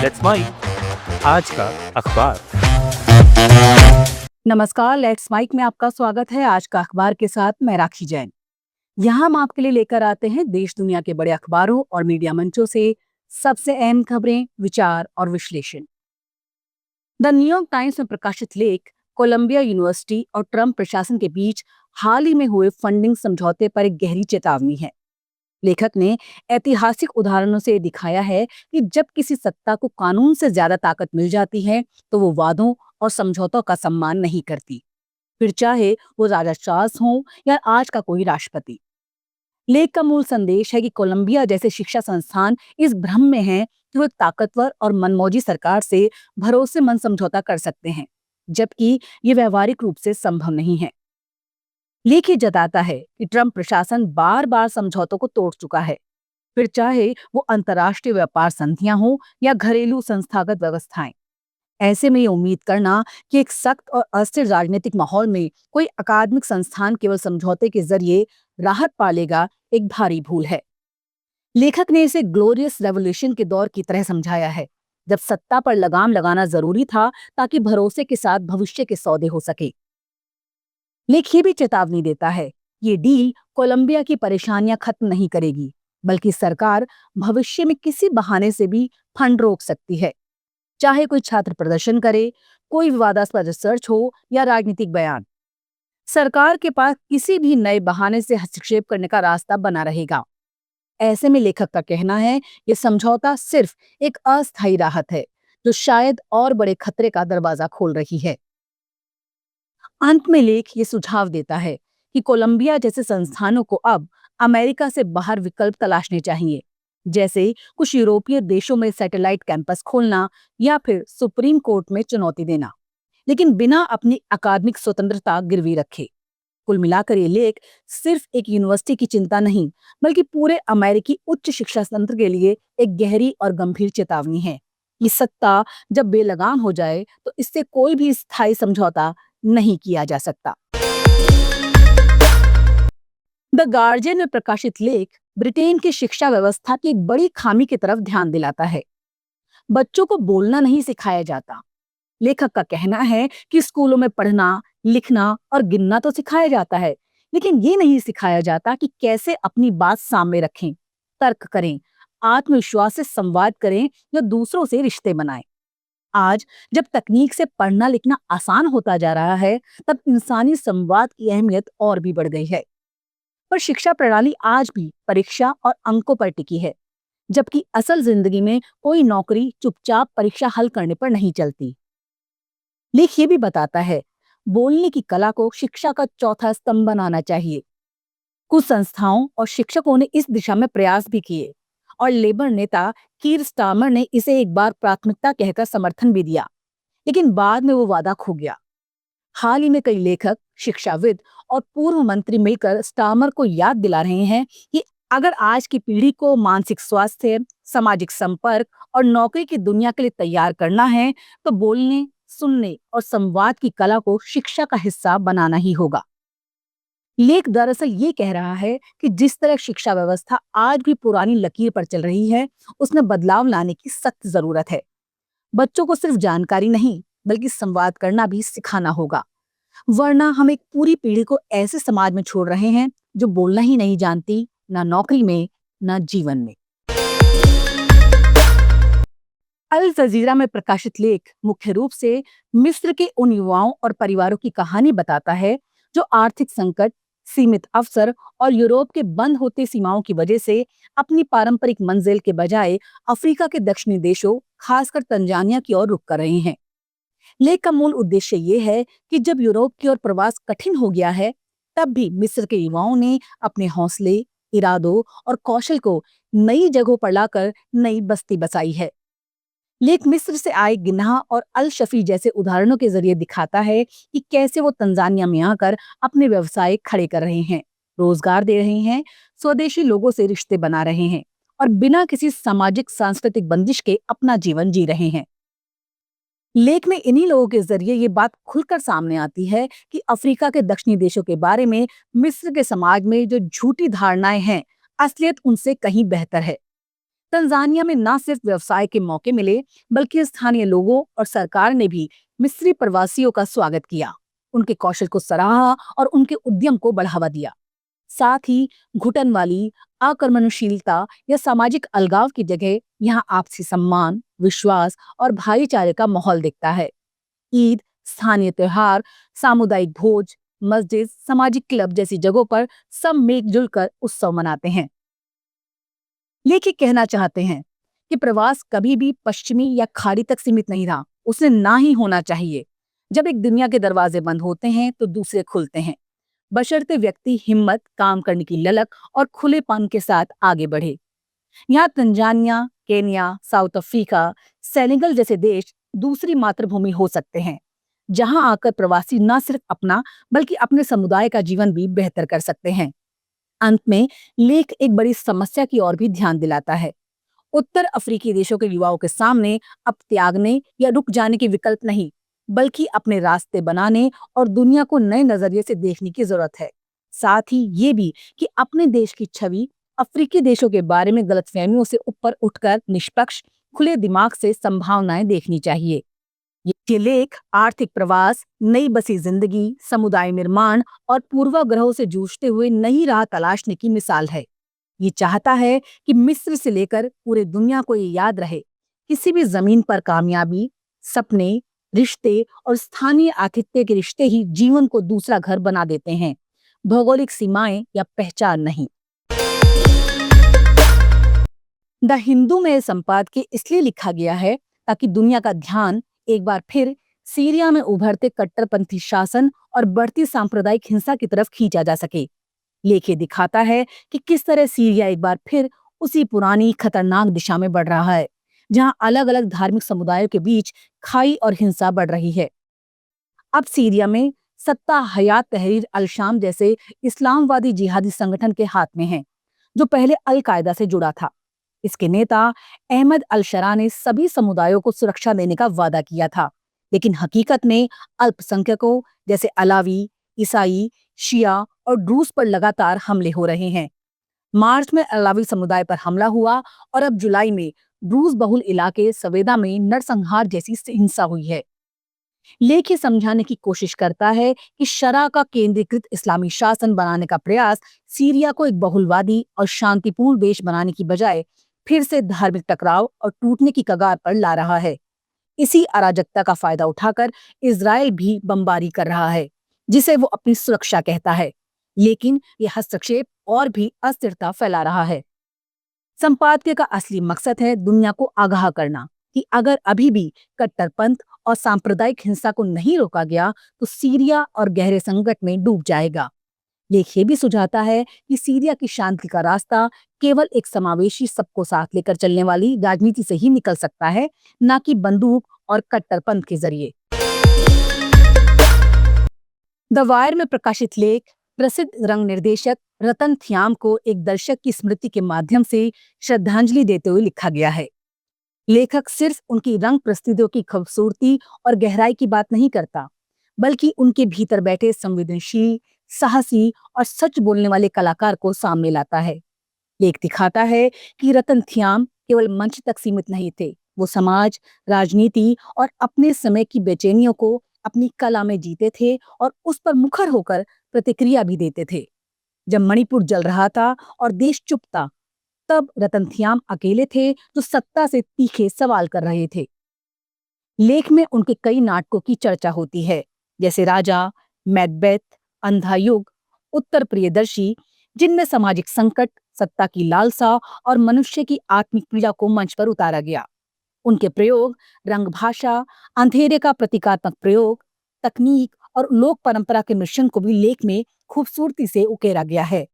Let's mic आज का अखबार। नमस्कार, लेट्स माइक में आपका स्वागत है। आज का अखबार के साथ मैं राखी जैन। यहाँ हम आपके लिए लेकर आते हैं देश दुनिया के बड़े अखबारों और मीडिया मंचों से सबसे अहम खबरें, विचार और विश्लेषण। द न्यूयॉर्क टाइम्स में प्रकाशित लेख कोलंबिया यूनिवर्सिटी और ट्रंप प्रशासन के बीच हाल ही में हुए फंडिंग समझौते पर एक गहरी चेतावनी है। लेखक ने ऐतिहासिक उदाहरणों से दिखाया है कि जब किसी सत्ता को कानून से ज्यादा ताकत मिल जाती है तो वो वादों और समझौतों का सम्मान नहीं करती, फिर चाहे वो राजा चार्ल्स हो या आज का कोई राष्ट्रपति। लेख का मूल संदेश है कि कोलंबिया जैसे शिक्षा संस्थान इस भ्रम में हैं कि वो एक ताकतवर और मनमौजी सरकार से भरोसेमंद समझौता कर सकते हैं, जबकि ये व्यवहारिक रूप से संभव नहीं है। लेख ये जताता है कि ट्रंप प्रशासन बार बार समझौतों को तोड़ चुका है, फिर चाहे वो अंतर्राष्ट्रीय व्यापार संधियां हो या घरेलू संस्थागत व्यवस्थाएं। ऐसे में ये उम्मीद करना कि एक सख्त और अस्थिर राजनीतिक माहौल में कोई अकादमिक संस्थान केवल समझौते के जरिए राहत पा लेगा, एक भारी भूल है। लेखक ने इसे ग्लोरियस रेवोल्यूशन के दौर की तरह समझाया है, जब सत्ता पर लगाम लगाना जरूरी था ताकि भरोसे के साथ भविष्य के सौदे हो सके। लेख ये भी चेतावनी देता है, ये डील कोलंबिया की परेशानियां खत्म नहीं करेगी, बल्कि सरकार भविष्य में किसी बहाने से भी फंड रोक सकती है। चाहे कोई छात्र प्रदर्शन करे, कोई विवादास्पद रिसर्च हो या राजनीतिक बयान, सरकार के पास किसी भी नए बहाने से हस्तक्षेप करने का रास्ता बना रहेगा। ऐसे में लेखक का कहना है, ये समझौता सिर्फ एक अस्थायी राहत है जो शायद और बड़े खतरे का दरवाजा खोल रही है। अंत में लेख ये सुझाव देता है कि कोलंबिया जैसे संस्थानों को अब अमेरिका से बाहर विकल्प तलाशने चाहिए, जैसे कुछ यूरोपीय देशों में सैटेलाइट कैंपस खोलना या फिर सुप्रीम कोर्ट में चुनौती देना, लेकिन बिना अपनी अकादमिक स्वतंत्रता गिरवी रखे। कुल मिलाकर ये लेख सिर्फ एक यूनिवर्सिटी की चिंता नहीं, बल्कि पूरे अमेरिकी उच्च शिक्षा तंत्र के लिए एक गहरी और गंभीर चेतावनी है। ये सत्ता जब बेलगाम हो जाए तो इससे कोई भी स्थायी समझौता नहीं किया जा सकता। द गार्जियन में प्रकाशित लेख ब्रिटेन की शिक्षा व्यवस्था की एक बड़ी खामी की तरफ ध्यान दिलाता है। बच्चों को बोलना नहीं सिखाया जाता। लेखक का कहना है कि स्कूलों में पढ़ना, लिखना और गिनना तो सिखाया जाता है, लेकिन ये नहीं सिखाया जाता कि कैसे अपनी बात सामने रखें, तर्क करें, आत्मविश्वास से संवाद करें या दूसरों से रिश्ते बनाएं। आज जब तकनीक से पढ़ना लिखना आसान होता जा रहा है, तब इंसानी संवाद की अहमियत और भी बढ़ गई है। पर शिक्षा प्रणाली आज भी परीक्षा और अंकों पर टिकी है, जबकि असल जिंदगी में कोई नौकरी चुपचाप परीक्षा हल करने पर नहीं चलती। लेख ये भी बताता है, बोलने की कला को शिक्षा का चौथा स्तंभ बनाना चाहिए। कुछ संस्थाओं और शिक्षकों ने इस दिशा में प्रयास भी किए और लेबर नेता कीर स्टार्मर ने इसे एक बार प्राथमिकता कहकर समर्थन भी दिया, लेकिन बाद में वो वादा खो गया। हाल ही में कई लेखक, शिक्षाविद और पूर्व मंत्री मिलकर स्टार्मर को याद दिला रहे हैं कि अगर आज की पीढ़ी को मानसिक स्वास्थ्य, सामाजिक संपर्क और नौकरी की दुनिया के लिए तैयार करना है, तो बोलने, सुनने और संवाद की कला को शिक्षा का हिस्सा बनाना ही होगा। लेख दरअसल ये कह रहा है कि जिस तरह शिक्षा व्यवस्था आज भी पुरानी लकीर पर चल रही है, उसमें बदलाव लाने की सख्त जरूरत है। बच्चों को सिर्फ जानकारी नहीं, बल्कि संवाद करना भी सिखाना होगा, वरना हम एक पूरी पीढ़ी को ऐसे समाज में छोड़ रहे हैं जो बोलना ही नहीं जानती, ना नौकरी में, ना जीवन में। अल जजीरा में प्रकाशित लेख मुख्य रूप से मिस्र के उन युवाओं और परिवारों की कहानी बताता है जो आर्थिक संकट, सीमित अवसर और यूरोप के बंद होते सीमाओं की वजह से अपनी पारंपरिक मंजिल के बजाय अफ्रीका के दक्षिणी देशों, खासकर तंजानिया की ओर रुख कर रहे हैं। लेख का मूल उद्देश्य ये है कि जब यूरोप की ओर प्रवास कठिन हो गया है, तब भी मिस्र के युवाओं ने अपने हौसले, इरादों और कौशल को नई जगहों पर लाकर नई बस्ती बसाई है। लेख मिस्र से आए गिन्हा और अल शफी जैसे उदाहरणों के जरिए दिखाता है कि कैसे वो तंजानिया में आकर अपने व्यवसाय खड़े कर रहे हैं, रोजगार दे रहे हैं, स्वदेशी लोगों से रिश्ते बना रहे हैं और बिना किसी सामाजिक सांस्कृतिक बंदिश के अपना जीवन जी रहे हैं। लेख में इन्हीं लोगों के जरिए ये बात खुलकर सामने आती है कि अफ्रीका के दक्षिणी देशों के बारे में मिस्र के समाज में जो झूठी धारणाएं हैं, असलियत उनसे कहीं बेहतर है। तंजानिया में न सिर्फ व्यवसाय के मौके मिले, बल्कि स्थानीय लोगों और सरकार ने भी मिस्री प्रवासियों का स्वागत किया, उनके कौशल को सराहा और उनके उद्यम को बढ़ावा दिया। साथ ही घुटन वाली आक्रमणशीलता या सामाजिक अलगाव की जगह यहाँ आपसी सम्मान, विश्वास और भाईचारे का माहौल दिखता है। ईद, स्थानीय त्योहार, सामुदायिक भोज, मस्जिद, सामाजिक क्लब जैसी जगहों पर सब मिलजुल कर उत्सव मनाते हैं। लेखक कहना चाहते हैं कि प्रवास कभी भी पश्चिमी या खाड़ी तक सीमित नहीं रहा, उसे ना ही होना चाहिए। जब एक दुनिया के दरवाजे बंद होते हैं तो दूसरे खुलते हैं, बशर्ते व्यक्ति हिम्मत, काम करने की ललक और खुलेपन के साथ आगे बढ़े। यहाँ Tanzania, Kenya, south Africa, Senegal जैसे देश दूसरी मातृभूमि हो सकते हैं, जहां आकर प्रवासी न सिर्फ अपना बल्कि अपने समुदाय का जीवन भी बेहतर कर सकते हैं। अंत में लेख एक बड़ी समस्या की ओर भी ध्यान दिलाता है। उत्तर अफ्रीकी देशों के युवाओं के सामने अब त्यागने या रुक जाने के विकल्प नहीं, बल्कि अपने रास्ते बनाने और दुनिया को नए नजरिए से देखने की जरूरत है। साथ ही ये भी कि अपने देश की छवि अफ्रीकी देशों के बारे में गलतफहमियों से ऊपर उठकर निष्पक्ष, खुले दिमाग से संभावनाएं देखनी चाहिए। ये लेख आर्थिक प्रवास, नई बसी जिंदगी, समुदाय निर्माण और पूर्वाग्रहों से जूझते हुए नई राह तलाशने की मिसाल है। ये चाहता है कि मिस्र से लेकर पूरे दुनिया को ये याद रहे, किसी भी जमीन पर कामयाबी, सपने, रिश्ते और स्थानीय आतिथ्य के रिश्ते ही जीवन को दूसरा घर बना देते हैं, भौगोलिक सीमाएं या पहचान नहीं। द हिंदू में संपादकीय इसलिए लिखा गया है ताकि दुनिया का ध्यान एक बार फिर सीरिया में उभरते कट्टरपंथी शासन और बढ़ती सांप्रदायिक हिंसा की तरफ खींचा जा सके। लेख ये दिखाता है कि किस तरह सीरिया एक बार फिर उसी पुरानी खतरनाक दिशा में बढ़ रहा है, जहां अलग अलग धार्मिक समुदायों के बीच खाई और हिंसा बढ़ रही है। अब सीरिया में सत्ता हयात तहरीर अल शाम जैसे इस्लामवादी जिहादी संगठन के हाथ में है, जो पहले अल कायदा से जुड़ा था। इसके नेता अहमद अल शरा ने सभी समुदायों को सुरक्षा देने का वादा किया था, लेकिन हकीकत में अल्पसंख्यकों जैसे अलावी, ईसाई, शिया और ड्रूज पर लगातार हमले हो रहे हैं। मार्च में अलावी समुदाय पर हमला हुआ और अब जुलाई में ड्रूज बहुल इलाके सवेदा में नरसंहार जैसी हिंसा हुई है। लेख ये समझाने की कोशिश करता है कि शरा का केंद्रीकृत इस्लामी शासन बनाने का प्रयास सीरिया को एक बहुलवादी और शांतिपूर्ण देश बनाने की बजाय फिर से धार्मिक टकराव और टूटने की कगार पर ला रहा है। इसी अराजकता का फायदा उठाकर इजराइल भी बमबारी कर रहा है, जिसे वो अपनी सुरक्षा कहता है, लेकिन ये हस्तक्षेप और भी अस्थिरता फैला रहा है। संपादकीय का असली मकसद है दुनिया को आगाह करना कि अगर अभी भी कट्टरपंथ और सांप्रदायिक हिंसा को नहीं रोका गया तो सीरिया और गहरे संकट में डूब जाएगा। लेख ये भी सुझाता है कि सीरिया की शांति का रास्ता केवल एक समावेशी, सबको साथ लेकर चलने वाली राजनीति से ही निकल सकता है, न कि बंदूक और कट्टरपंथ के जरिए। द वायर में प्रकाशित लेख प्रसिद्ध रंग निर्देशक रतन थियाम को एक दर्शक की स्मृति के माध्यम से श्रद्धांजलि देते हुए लिखा गया है। लेखक सिर्फ उनकी रंग प्रस्तुतियों की खूबसूरती और गहराई की बात नहीं करता, बल्कि उनके भीतर बैठे संवेदनशील, साहसी और सच बोलने वाले कलाकार को सामने लाता है। लेख दिखाता है कि रतन थियाम केवल मंच तक सीमित नहीं थे, वो समाज, राजनीति और अपने समय की बेचैनियों को अपनी कला में जीते थे और उस पर मुखर होकर प्रतिक्रिया भी देते थे। जब मणिपुर जल रहा था और देश चुप था, तब रतन थियाम अकेले थे जो सत्ता से तीखे सवाल कर रहे थे। लेख में उनके कई नाटकों की चर्चा होती है, जैसे राजा, मैकबेथ, अंधा युग, उत्तर प्रियदर्शी, जिनमें सामाजिक संकट, सत्ता की लालसा और मनुष्य की आत्मिक पीड़ा को मंच पर उतारा गया। उनके प्रयोग रंग भाषा, अंधेरे का प्रतीकात्मक प्रयोग, तकनीक और लोक परंपरा के मिश्रण को भी लेख में खूबसूरती से उकेरा गया है।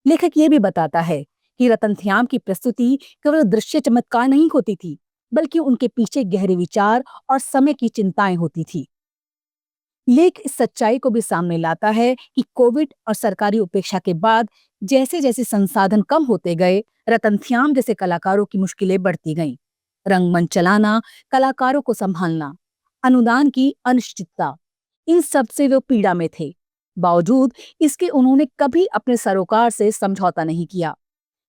लेखक ये भी बताता है कि रतन थियाम की प्रस्तुति केवल दृश्य चमत्कार नहीं होती थी, बल्कि उनके पीछे गहरे विचार और समय की चिंताएं होती थी। लेख इस सच्चाई को भी सामने लाता है कि कोविड और सरकारी उपेक्षा के बाद जैसे जैसे संसाधन कम होते गए, रतन थियाम जैसे कलाकारों की मुश्किलें बढ़ती गईं। रंगमंच चलाना, कलाकारों को संभालना, अनुदान की अनिश्चितता, इन सब से वो पीड़ा में थे। बावजूद इसके उन्होंने कभी अपने सरोकार से समझौता नहीं किया।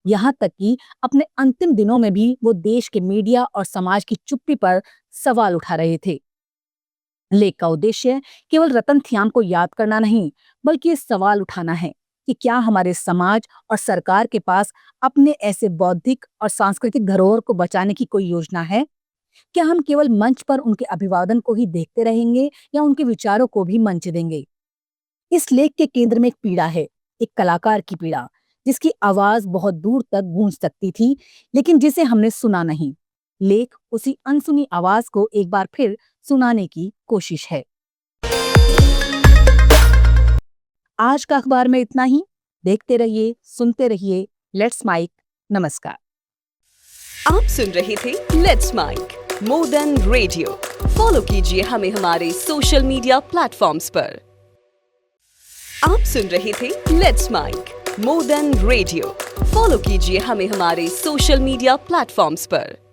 यहाँ तक कि अपने अंतिम दिनों में भी वो देश के मीडिया और समाज की चुप्पी पर सवाल उठा रहे थे। लेख का उद्देश्य केवल रतन थियाम को याद करना नहीं, बल्कि ये सवाल उठाना है कि क्या हमारे समाज और सरकार के पास अपने ऐसे बौद्धिक और सांस्कृतिक धरोहर को बचाने की कोई योजना है? क्या हम केवल मंच पर उनके अभिवादन को ही देखते रहेंगे या उनके विचारों को भी मंच देंगे? इस लेख के केंद्र में एक पीड़ा है, एक कलाकार की पीड़ा, जिसकी आवाज बहुत दूर तक गूंज सकती थी, लेकिन जिसे हमने सुना नहीं। लेख उसी अनसुनी आवाज को एक बार फिर सुनाने की कोशिश है। आज का अखबार में इतना ही। देखते रहिए, सुनते रहिए। Let's Mic. नमस्कार। आप सुन रहे थे Let's Mic more than radio. Follow कीजिए हमें हमारे सोशल मीडिया प्लेटफॉर्म्स पर। आप सुन रहे थे Let's Mic more than radio. Follow कीजिए हमें हमारे सोशल मीडिया प्लेटफॉर्म्स पर।